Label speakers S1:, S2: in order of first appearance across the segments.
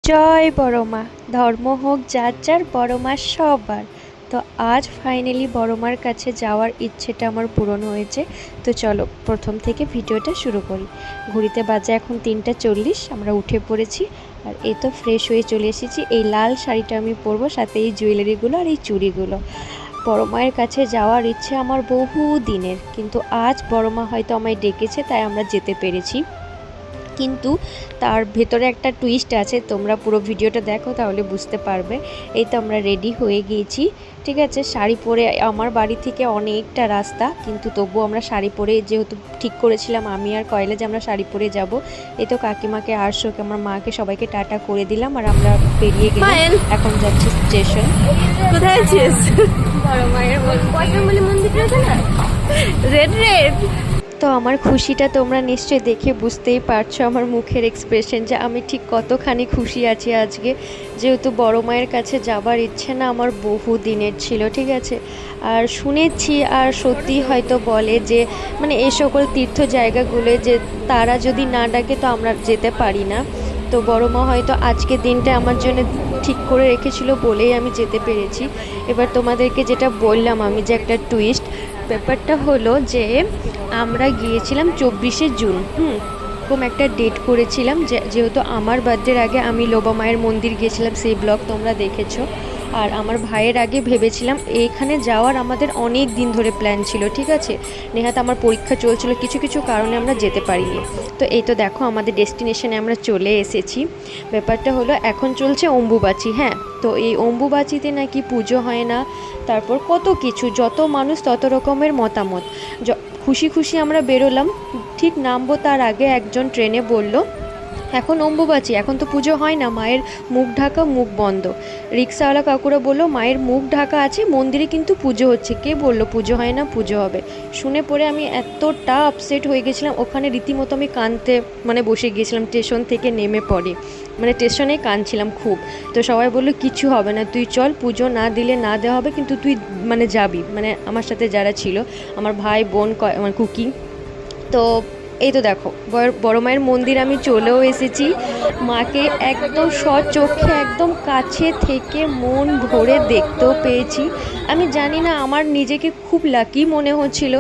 S1: জয় বড় মা। ধর্ম হোক যার যার, বড় মা সবার। তো আজ ফাইনালি বড় মার কাছে যাওয়ার ইচ্ছেটা আমার পূরণ হয়েছে। তো চলো প্রথম থেকে ভিডিওটা শুরু করি। ঘড়িতে বাজে এখন 3:40, আমরা উঠে পড়েছি। আর এই তো ফ্রেশ হয়ে চলে এসেছি। এই লাল শাড়িটা আমি পরবো, সাথে এই জুয়েলারিগুলো আর এই চুড়িগুলো। বড় মায়ের কাছে যাওয়ার ইচ্ছে আমার বহু দিনের, কিন্তু আজ বড় মা হয়তো আমায় ডেকেছে, তাই আমরা যেতে পেরেছি। কিন্তু তার ভেতরে একটা টুইস্ট আছে, তোমরা পুরো ভিডিওটা দেখো তাহলে বুঝতে পারবে। এই তো আমরা রেডি হয়ে গিয়েছি, ঠিক আছে। শাড়ি পরে আমার বাড়ি থেকে অনেকটা রাস্তা, কিন্তু তবুও আমরা শাড়ি পরে, যেহেতু ঠিক করেছিলাম আমি আর কয়লা যে আমরা শাড়ি পরে যাব। এই তো কাকিমাকে আর শোকে আমার মাকে সবাইকে টাটা করে দিলাম, আর আমরা বেরিয়ে গেলাম। এখন যাচ্ছি স্টেশন।
S2: কোথায় আছিস? বড় মায়ের মন্দির আছে না, রেড রেড।
S1: তো আমার খুশিটা তোমরা নিশ্চয়ই দেখে বুঝতেই পারছো, আমার মুখের এক্সপ্রেশন, যে আমি ঠিক কতখানি খুশি আছি আজকে। যেহেতু বড় মায়ের কাছে যাবার ইচ্ছে না আমার বহু দিনের ছিল, ঠিক আছে। আর শুনেছি, আর সত্যি হয়তো বলে যে মানে এই সকল তীর্থ জায়গাগুলো যে তারা যদি না ডাকে তো আমরা যেতে পারি না। তো বড় মা হয়তো আজকের দিনটা আমার জন্য ঠিক করে রেখেছিল বলেই আমি যেতে পেরেছি। এবার তোমাদেরকে যেটা বললাম আমি, যে একটা টুইস্ট ব্যাপারটা হলো যে আমরা গিয়েছিলাম 24শে জুন, এরকম একটা ডেট করেছিলাম। যেহেতু আমার বার্থডের আগে আমি লোবা মায়ের মন্দির গিয়েছিলাম, সেই ব্লগ তোমরা দেখেছো। আর আমার ভাইয়ের আগে ভেবেছিলাম এইখানে যাওয়ার, আমাদের অনেক দিন ধরে প্ল্যান ছিল, ঠিক আছে। নেহাত আমার পরীক্ষা চলছিল, কিছু কিছু কারণে আমরা যেতে পারিনি। তো এই তো দেখো আমাদের ডেস্টিনেশনে আমরা চলে এসেছি। ব্যাপারটা হলো এখন চলছে অম্বুবাচী, হ্যাঁ। তো এই অম্বুবাচীতে নাকি পুজো হয় না, তারপর কত কিছু, যত মানুষ তত রকমের মতামত। খুশি খুশি আমরা বেরোলাম, ঠিক নামবো তার আগে একজন ট্রেনে বলল এখন অম্বুবাচী, এখন তো পুজো হয় না, মায়ের মুখ ঢাকা, মুখ বন্ধ। রিক্সাওয়ালা কাকুরা বললো মায়ের মুখ ঢাকা আছে, মন্দিরে কিন্তু পুজো হচ্ছে। কে বললো পুজো হয় না, পুজো হবে? শুনে পরে আমি এতটা আপসেট হয়ে গেছিলাম, ওখানে রীতিমতো আমি কাঁদতে বসে গিয়েছিলাম স্টেশন থেকে নেমে পড়ে, স্টেশনেই কাঁদছিলাম খুব। তো সবাই বললো কিছু হবে না, তুই চল, পুজো না দিলে না দেওয়া হবে, কিন্তু তুই যাবি, আমার সাথে যারা ছিল, আমার ভাই বোন, আমার কুকি। তো এই তো দেখো বড় মায়ের মন্দির আমি চলেও এসেছি। মাকে একদম স্বচক্ষে একদম কাছে থেকে মন ভরে দেখতেও পেয়েছি। আমি জানি না, আমার নিজেকে খুব লাকি মনে হচ্ছিল।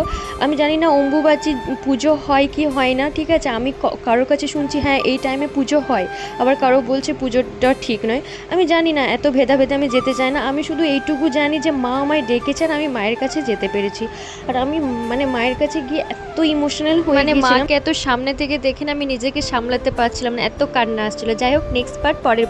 S1: আমি জানি না অম্বুবাচী পুজো হয় কি হয় না, ঠিক আছে। আমি কারোর কাছে শুনছি হ্যাঁ এই টাইমে পুজো হয়, আবার কারো বলছে পুজোটা ঠিক নয়। আমি জানি না, এত ভেদাভেদে আমি যেতে চাই না। আমি শুধু এইটুকু জানি যে মা আমায় ডেকেছেন, আমি মায়ের কাছে যেতে পেরেছি। আর আমি মায়ের কাছে গিয়ে এত ইমোশনাল হয়ে গেছিলাম, এত সামনে থেকে দেখে না আমি নিজেকে সামলাতে পারছিলাম না, এত কান্না আসছিল। যাই হোক, নেক্সট পার্ট পরের